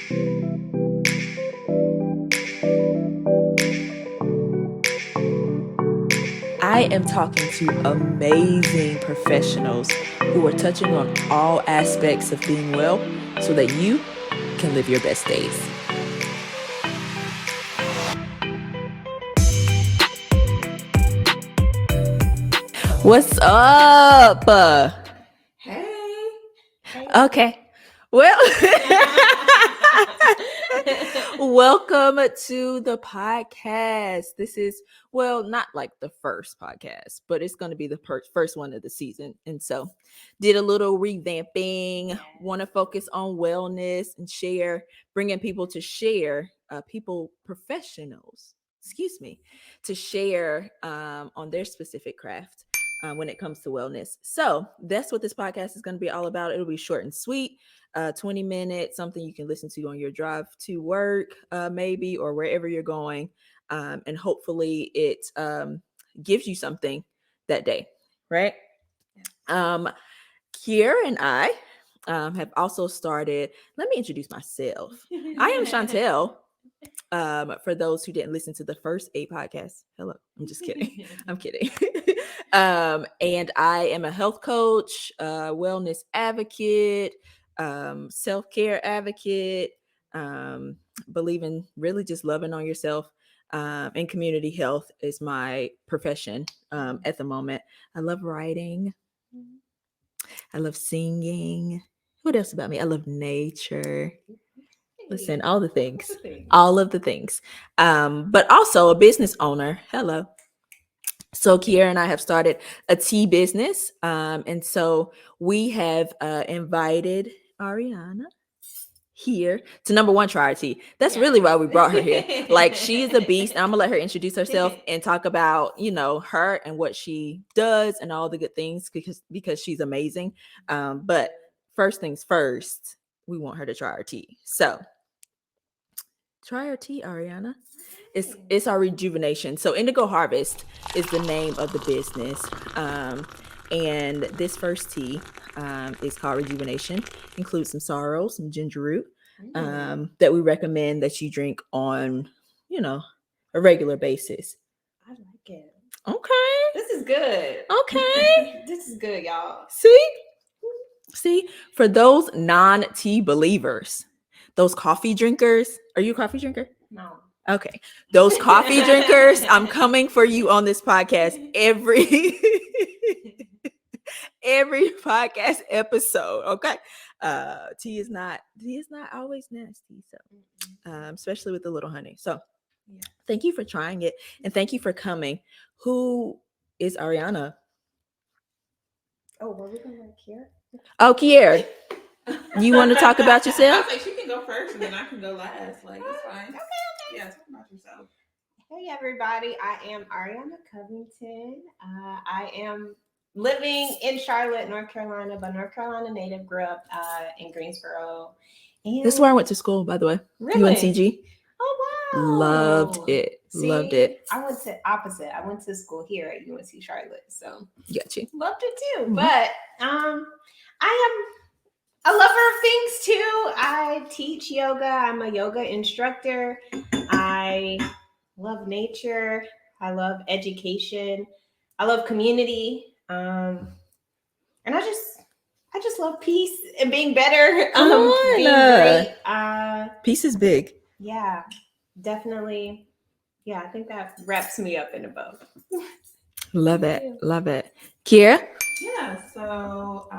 I am talking to amazing professionals who are touching on all aspects of being well so that you can live your best days. What's up? Hey. Okay. Well, welcome to the podcast. This is, well, not like the first podcast, but it's going to be the first one of the season. And so did a little revamping, want to focus on wellness and share, bringing people to share, professionals, to share on their specific craft. When it comes to wellness. So that's what this podcast is going to be all about. It'll be short and sweet, 20 minutes, something you can listen to on your drive to work, maybe, or wherever you're going. And hopefully it gives you something that day, right? Kiera and I have also started, let me introduce myself. I am Shawntel. For those who didn't listen to the first 8 podcasts, hello, I'm just kidding. I'm kidding. And I am a health coach, wellness advocate, self-care advocate, believe in really just loving on yourself. And community health is my profession at the moment. I love writing. I love singing. What else about me? I love nature. Listen, all the things, all of the things. But also a business owner. Hello. So Kiera and I have started a tea business. And so we have invited Ariana here to number one, try our tea. That's really why we brought her here. Like, she is a beast. And I'm gonna let her introduce herself and talk about, her and what she does and all the good things because she's amazing. But first things first, we want her to try our tea. So try our tea, Ariana. It's our rejuvenation. So Indigo Harvest is the name of the business. And this first tea is called Rejuvenation. Includes some sorrel, some ginger root that we recommend that you drink on, a regular basis. I like it. Okay. This is good. Okay. This is good, y'all. See, for those non-tea believers, those coffee drinkers, are you a coffee drinker? No. Okay. Those coffee drinkers, I'm coming for you on this podcast every podcast episode. Okay. Tea is not always nasty. So especially with the little honey. So thank you for trying it and thank you for coming. Who is Ariana? Oh, were we gonna Kiera? Oh, Kiera. You want to talk about yourself? She can go first and then I can go last. Like, it's fine. Okay. Yeah, talk about yourself. Hey, everybody. I am Ariana Covington. I am living in Charlotte, North Carolina, but North Carolina native. Grew up in Greensboro. And This is where I went to school, by the way. Really? UNCG. Oh, wow. Loved it. Loved it. I went to opposite. I went to school here at UNC Charlotte. So got you. Loved it too. Mm-hmm. But I am a lover of things too. I teach yoga. I'm a yoga instructor. I love nature. I love education. I love community. And I just love peace and being better. Come on. Being great. Peace is big. Yeah, definitely. Yeah, I think that wraps me up in a bow. Love it. Love it. Kiera? Yeah, so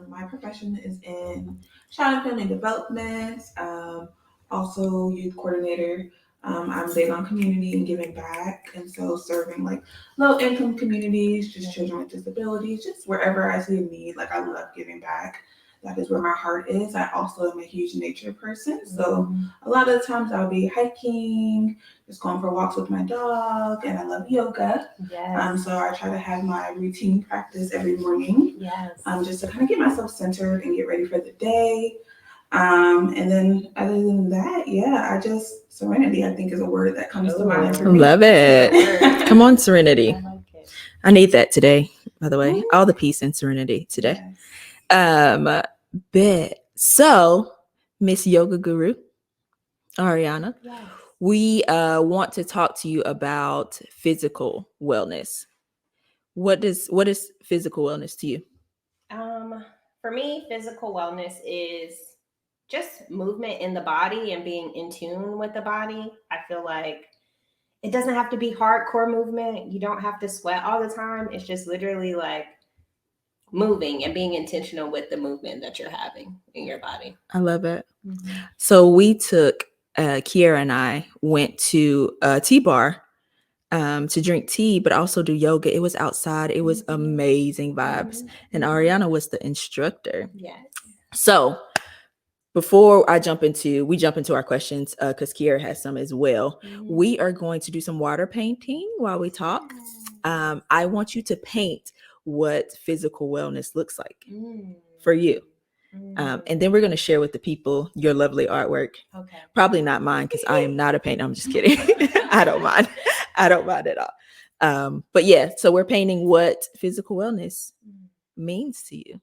my profession is in child and family development, also youth coordinator. I'm big on community and giving back, and so serving like low-income communities, just children with disabilities, just wherever I see a need. Like, I love giving back. That is where my heart is. I also am a huge nature person, so a lot of the times I'll be hiking, just going for walks with my dog, and I love yoga. Yes. So I try to have my routine practice every morning. Yes. Just to kind of get myself centered and get ready for the day. And then other than that, I just serenity, I think, is a word that comes to mind for me. Love it. Come on, serenity. I like it. I need that today, by the way. All the peace and serenity today. Yes. Bet. So, Miss Yoga Guru, Ariana, Yes. we want to talk to you about physical wellness. What is physical wellness to you? For me, physical wellness is just movement in the body and being in tune with the body. I feel like it doesn't have to be hardcore movement. You don't have to sweat all the time. It's just literally like moving and being intentional with the movement that you're having in your body. I love it. So we took Kiera and I went to a tea bar to drink tea, but also do yoga. It was outside. It was amazing vibes. And Ariana was the instructor. Yes. So before we jump into our questions, because Kiera has some as well. We are going to do some water painting while we talk. I want you to paint what physical wellness looks like for you. And then we're going to share with the people your lovely artwork. Okay. Probably not mine because I am not a painter. I'm just kidding. I don't mind. I don't mind at all. But yeah, so we're painting what physical wellness means to you,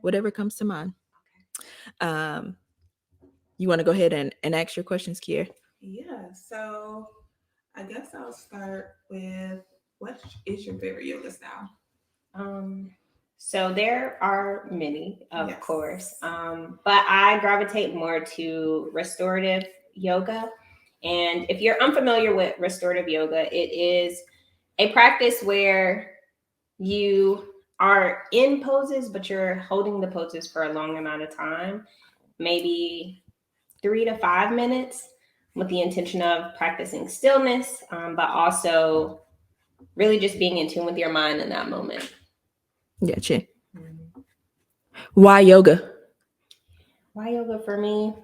whatever comes to mind. You want to go ahead and ask your questions, Kier? Yeah, so I guess I'll start with, what is your favorite yoga style? So there are many, of Yes. course, but I gravitate more to restorative yoga. And if you're unfamiliar with restorative yoga, it is a practice where you are in poses, but you're holding the poses for a long amount of time, maybe 3 to 5 minutes, with the intention of practicing stillness, but also really just being in tune with your mind in that moment. Gotcha. Why yoga? Why yoga for me?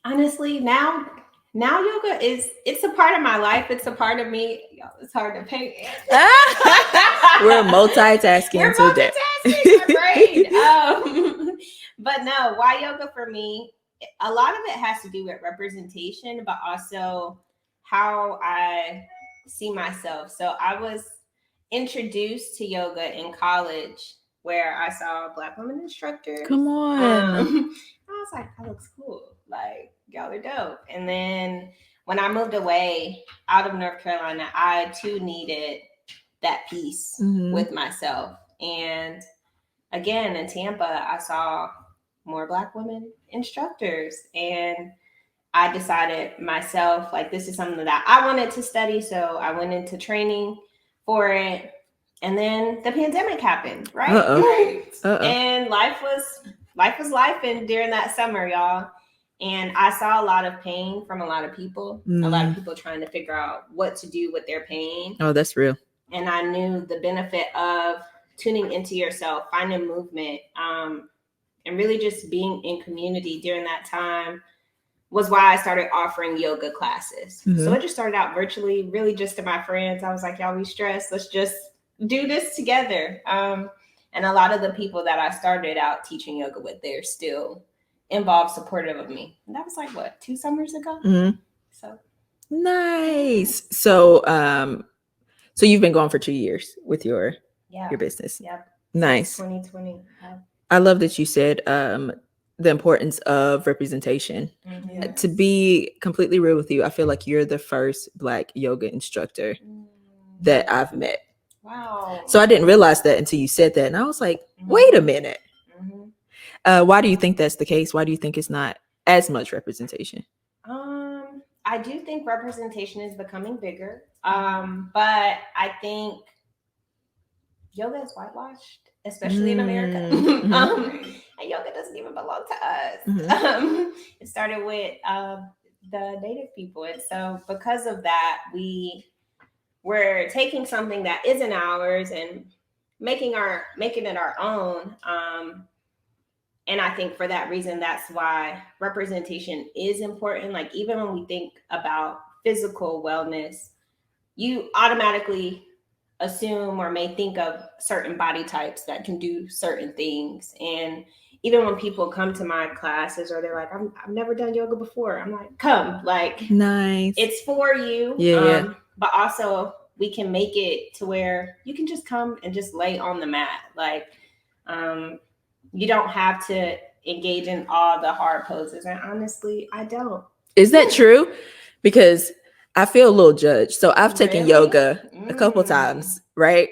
Honestly, now yoga it's a part of my life. It's a part of me. Y'all, it's hard to paint. We're multitasking today. Great. But no, why yoga for me? A lot of it has to do with representation, but also how I see myself. So I was introduced to yoga in college, where I saw Black women instructors. Come on. I was like, that looks cool. Like, y'all are dope. And then when I moved away out of North Carolina, I too needed that peace with myself. And again, in Tampa, I saw more Black women instructors. And I decided myself, like, this is something that I wanted to study. So I went into training for it. And then the pandemic happened, right? And life was life and during that summer, y'all. And I saw a lot of pain from a lot of people, a lot of people trying to figure out what to do with their pain. Oh, that's real. And I knew the benefit of tuning into yourself, finding movement, and really just being in community during that time was why I started offering yoga classes. So it just started out virtually, really just to my friends. I was like, y'all, we stressed. Let's just do this together. And a lot of the people that I started out teaching yoga with, they're still involved, supportive of me. And that was like, what, 2 summers ago? So nice. So so you've been going for 2 years with your business. Yep. Nice. 2020. I love that you said the importance of representation. To be completely real with you, I feel like you're the first Black yoga instructor that I've met. Wow. So I didn't realize that until you said that. And I was like, wait a minute. Why do you think that's the case? Why do you think it's not as much representation? I do think representation is becoming bigger. But I think yoga is whitewashed, especially in America. And yoga doesn't even belong to us. It started with the Native people. And so because of that, we're taking something that isn't ours and making it our own. And I think for that reason, that's why representation is important. Like, even when we think about physical wellness, you automatically assume or may think of certain body types that can do certain things. And even when people come to my classes or they're like, I've never done yoga before, I'm like, come, like, nice. It's for you. Yeah. But also we can make it to where you can just come and just lay on the mat. Like, you don't have to engage in all the hard poses. And honestly, I don't. Is that true? Because I feel a little judged. So I've taken Really? yoga a couple Mm. times, right?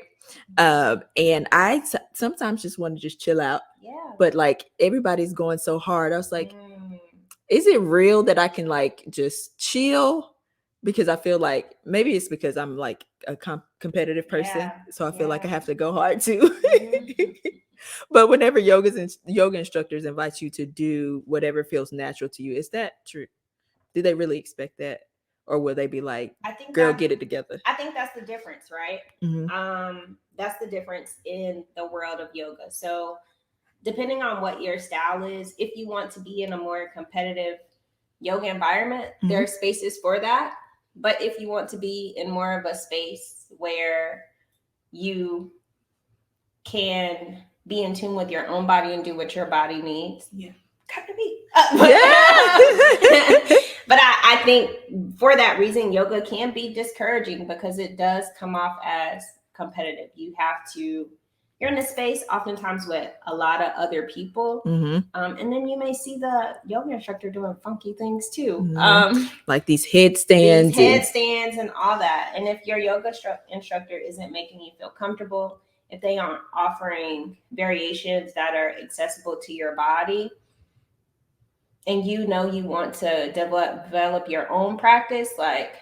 And I sometimes just want to just chill out. Yeah. But like everybody's going so hard. I was like, Mm. is it real that I can like just chill? Because I feel like maybe it's because I'm like a competitive person. Yeah, So I feel like I yeah. have to go hard too. Mhm. But whenever yoga instructors invite you to do whatever feels natural to you, is that true? Do they really expect that? Or will they be like, I think girl, that get it together? I think that's the difference, right? Mm-hmm. That's the difference in the world of yoga. So depending on what your style is, if you want to be in a more competitive yoga environment, there are spaces for that. But if you want to be in more of a space where you can be in tune with your own body and do what your body needs, come to me. Yeah. But I think for that reason, yoga can be discouraging because it does come off as competitive. You're in a space oftentimes with a lot of other people. And then you may see the yoga instructor doing funky things too. Like these headstands. And all that. And if your yoga instructor isn't making you feel comfortable, if they aren't offering variations that are accessible to your body, and you want to develop your own practice, like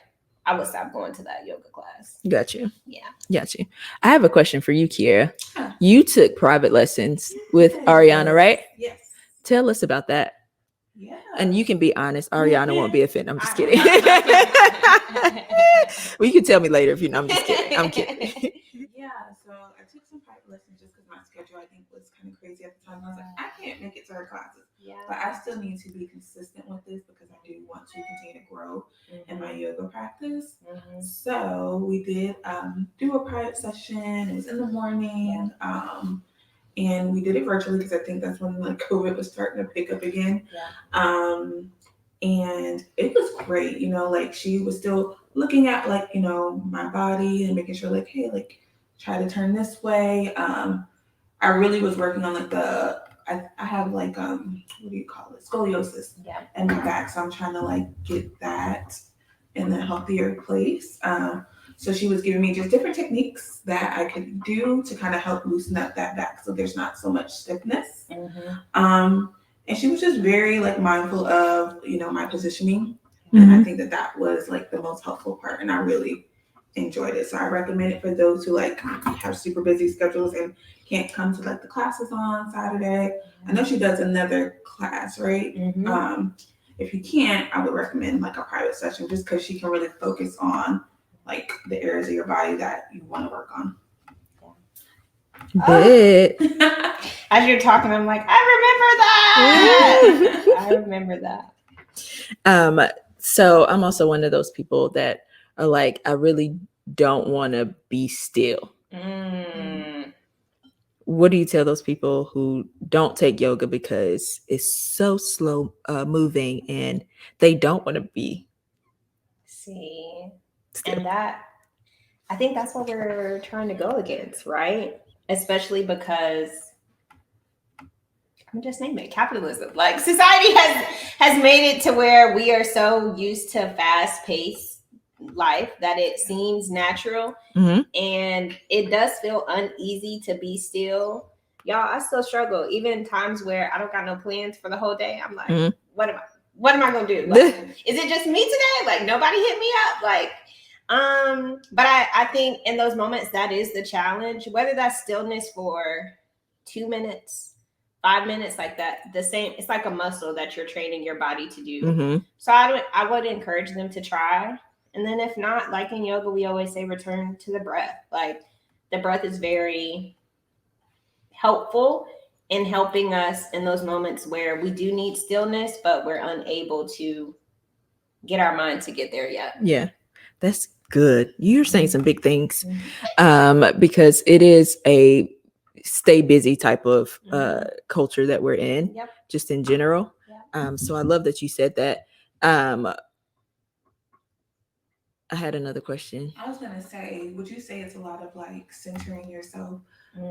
I would stop going to that yoga class. Got you. Yeah. Got you. I have a question for you, Kiera. You took private lessons with Ariana, right? Yes. Tell us about that. Yeah. And you can be honest. Ariana won't be offended. I'm just kidding. Well, you can tell me later if you know. I'm just kidding. I'm kidding. Yeah, so I took some private lessons just because my schedule, I think, was kind of crazy at the time. I was like, I can't make it to her classes. Yeah. But I still need to be consistent with this because I do want to continue to grow in my yoga practice. So we did do a private session. It was in the morning. And we did it virtually because I think that's when like COVID was starting to pick up again. Yeah. And it was great, like she was still looking at like, my body and making sure like, hey, like try to turn this way. I really was working on like I have like, what do you call it? Scoliosis in my back. So I'm trying to like get that in a healthier place. So she was giving me just different techniques that I could do to kind of help loosen up that back so there's not so much stiffness. And she was just very like mindful of, my positioning. And I think that was like the most helpful part. And I really enjoyed it. So I recommend it for those who like have super busy schedules and can't come to like the classes on Saturday. I know she does another class, right? If you can't, I would recommend like a private session just because she can really focus on like the areas of your body that you want to work on. As you're talking, I'm like, I remember that. I remember that. So I'm also one of those people that are like, I really don't want to be still. What do you tell those people who don't take yoga because it's so slow moving and they don't want to be? See, still. And that, I think that's what we're trying to go against, right? Especially because I'm just naming it capitalism. Like society has made it to where we are so used to fast-paced life that it seems natural, and it does feel uneasy to be still. Y'all, I still struggle even times where I don't got no plans for the whole day. I'm like, what am I gonna do? Like, is it just me today? Like nobody hit me up? Like, but I think in those moments that is the challenge, whether that's stillness for 2 minutes, 5 minutes, like that, the same, it's like a muscle that you're training your body to do. So I would encourage them to try. And then if not, like in yoga, we always say return to the breath. Like the breath is very helpful in helping us in those moments where we do need stillness, but we're unable to get our mind to get there yet. Yeah, that's good. You're saying some big things because it is a stay busy type of culture that we're in, just in general. So I love that you said that. I had another question. I was going to say, would you say it's a lot of like centering yourself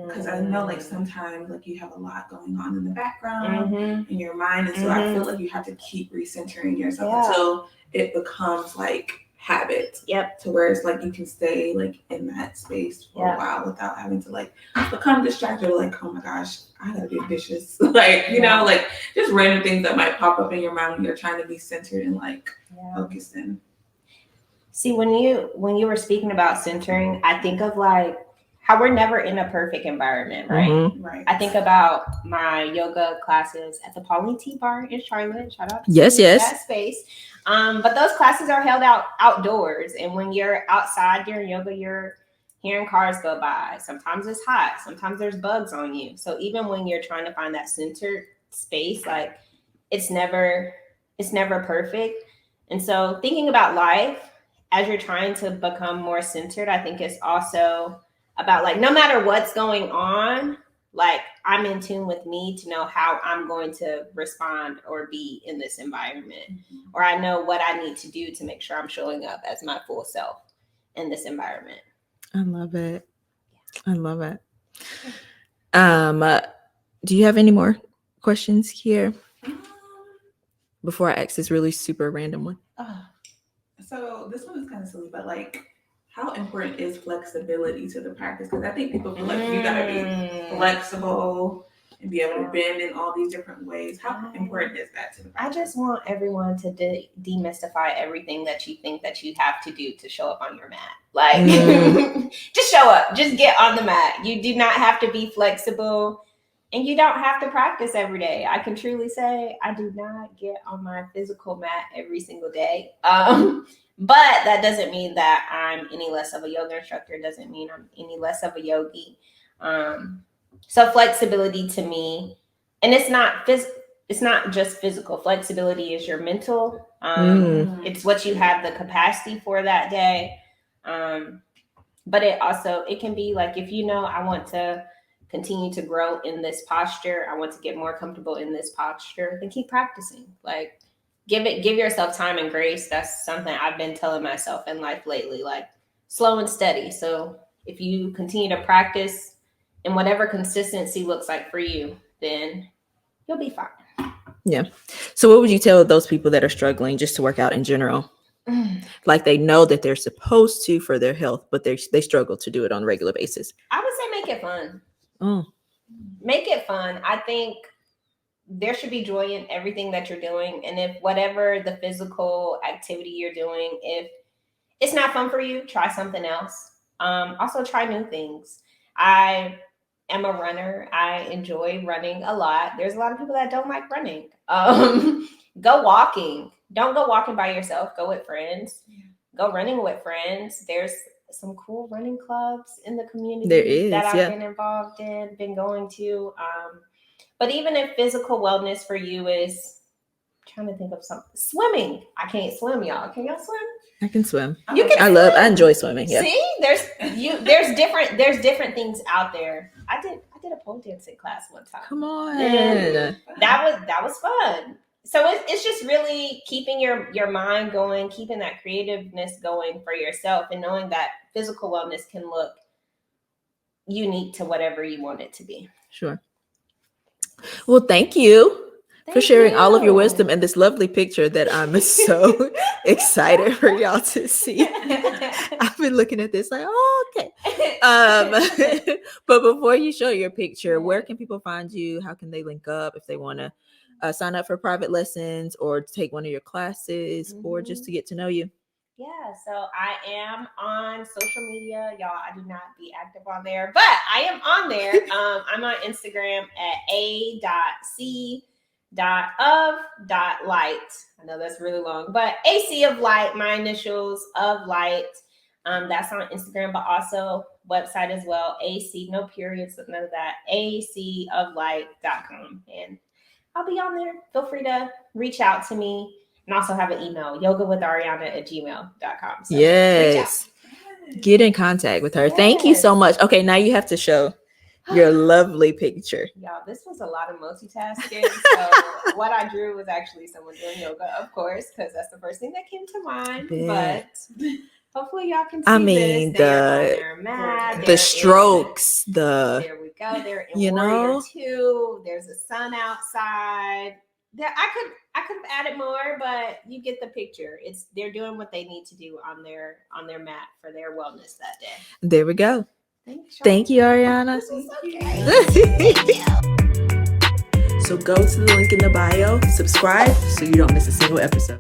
Because I know like sometimes like you have a lot going on in the background Mm-hmm. in your mind, and so I feel like you have to keep recentering yourself until it becomes like habit. Yep. To where it's like you can stay like in that space for a while without having to like become distracted, like, oh my gosh, I gotta do dishes. Like, you know, like just random things that might pop up in your mind when you're trying to be centered and like focused in. See, when you were speaking about centering, I think of like how we're never in a perfect environment, right? Mm-hmm. Right. I think about my yoga classes at the Pauline Tea Bar in Charlotte. Shout out to that space. But those classes are held outdoors, and when you're outside during yoga, you're hearing cars go by. Sometimes it's hot. Sometimes there's bugs on you. So even when you're trying to find that centered space, like it's never perfect. And so thinking about life as you're trying to become more centered, I think it's also about like no matter what's going on, like I'm in tune with me to know how I'm going to respond or be in this environment, or I know what I need to do to make sure I'm showing up as my full self in this environment. I love it. I love it. Do you have any more questions here before I ask this really super random one? So this one is kind of silly, but like, how important is flexibility to the practice? Because I think people feel like you gotta be flexible and be able to bend in all these different ways. How important is that to the practice? I just want everyone to demystify everything that you think that you have to do to show up on your mat. Like, just show up. Just get on the mat. You do not have to be flexible. And you don't have to practice every day. I can truly say I do not get on my physical mat every single day. But that doesn't mean that I'm any less of a yoga instructor. It doesn't mean I'm any less of a yogi. So flexibility to me, and it's not just physical. Flexibility is your mental. It's what you have the capacity for that day. But it can be like, if you know I want to continue to grow in this posture, I want to get more comfortable in this posture, then keep practicing. Like give yourself time and grace. That's something I've been telling myself in life lately, like slow and steady. So if you continue to practice in whatever consistency looks like for you, then you'll be fine. Yeah. So what would you tell those people that are struggling just to work out in general? Like they know that they're supposed to for their health, but they struggle to do it on a regular basis. I would say make it fun. Oh. Make it fun. I think there should be joy in everything that you're doing. And if whatever the physical activity you're doing, if it's not fun for you, try something else. Also try new things. I am a runner. I enjoy running a lot. There's a lot of people that don't like running. Go walking. Don't go walking by yourself. Go with friends. Go running with friends. There's some cool running clubs in the community that I've been involved in, been going to. But even if physical wellness for you is, I'm trying to think of something, swimming. I can't swim, y'all. Can y'all swim? I can swim. I enjoy swimming. Yeah. See, there's different things out there. I did a pole dancing class one time. Come on. And that was fun. So it's just really keeping your mind going, keeping that creativeness going for yourself, and knowing that physical wellness can look unique to whatever you want it to be. Sure. Well, thank you for sharing all of your wisdom and this lovely picture that I'm so excited for y'all to see. I've been looking at this like, oh, okay. But before you show your picture, where can people find you? How can they link up if they want to sign up for private lessons or take one of your classes or just to get to know you? Yeah, so I am on social media. Y'all, I do not be active on there, but I am on there. I'm on Instagram at a.c.of.light. I know that's really long, but AC of Light, my initials of Light. That's on Instagram, but also website as well. AC, no periods, none of that. acoflight.com. And I'll be on there. Feel free to reach out to me. And also have an email, yogawithariana@gmail.com. So yes. Get in contact with her. Yes. Thank you so much. Okay, now you have to show your lovely picture. Y'all, this was a lot of multitasking. So what I drew was actually someone doing yoga, of course, because that's the first thing that came to mind. Yeah. But Hopefully y'all can see I mean, this. They are on their mat. the They're strokes, there we go. They're in you Warrior know? 2. There's a sun outside. There, I could have added more, but you get the picture. They're doing what they need to do on their mat for their wellness that day. There we go. Thanks, Thank you, Ariana. This was so great. So go to the link in the bio, subscribe so you don't miss a single episode.